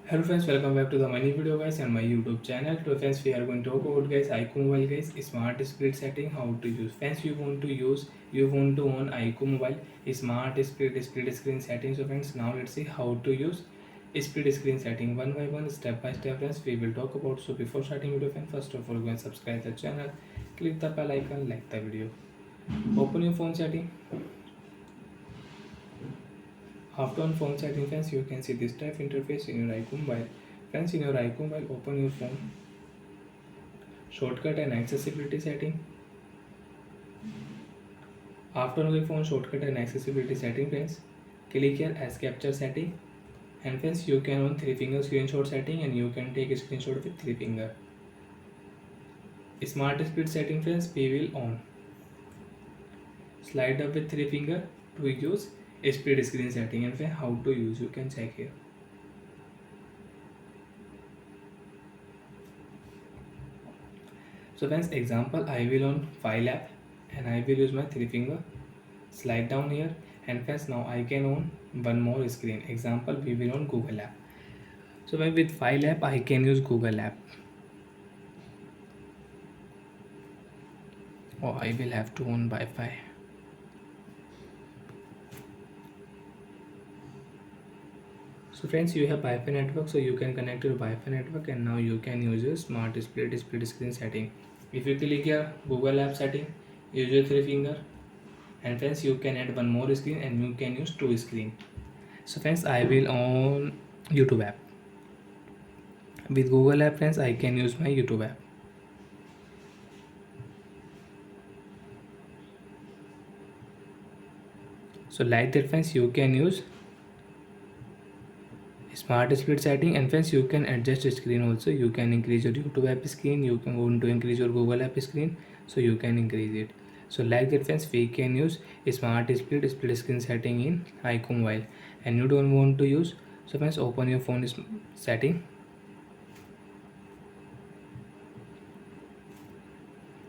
Hello friends, welcome back to the mini video guys and my YouTube channel. Today friends, we are going to talk about guys iqoo mobile guys smart split setting, how to use. Friends, you want to own iqoo mobile smart split screen setting. So friends, now let's see how to use split screen setting one by one, step by step. Friends, we will talk about. So before starting video, friends, first of all go and subscribe the channel, click the bell icon, like the video. Open your phone setting. After on phone setting, friends, you can see this type interface in your iqoo mobile. Friends, in your iqoo mobile, open your phone, shortcut and accessibility setting. After on the phone shortcut and accessibility setting, friends, click here as capture setting. And friends, you can on 3-finger screenshot setting and you can take a screenshot with 3 finger. Smart speed setting, friends, we will on. Slide up with 3 finger to use split screen setting, and friends, how to use you can check here. So friends, example, I will on file app and I will use my 3 finger, slide down here, and friends, now I can on one more screen. Example, we will on Google app. So when with file app I can use Google app, or I will have to on Wi-Fi. So friends, you have Wi-Fi network, so you can connect your Wi-Fi network and now you can use your smart split screen setting. If you click here Google app setting, use your 3 finger, and friends, you can add one more screen and you can use 2 screen. So friends, I will on YouTube app. With Google app, friends, I can use my YouTube app. So like that, friends, you can use smart split setting, and friends, you can adjust screen also. You can increase your YouTube app screen, you can want to increase your Google app screen, so you can increase it. So like that, friends, we can use smart split screen setting in iqoo mobile. And you don't want to use, so friends, open your phone setting,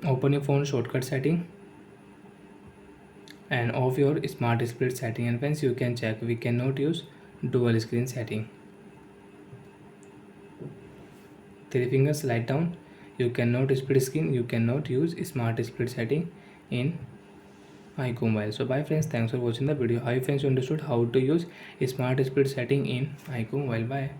open your phone shortcut setting and off your smart split setting, and friends, you can check we cannot use dual screen setting. 3 finger slide down, you cannot split screen, you cannot use smart split setting in iqoo mobile. So bye friends, thanks for watching the video. I hope friends understood how to use smart split setting in iqoo mobile. Bye.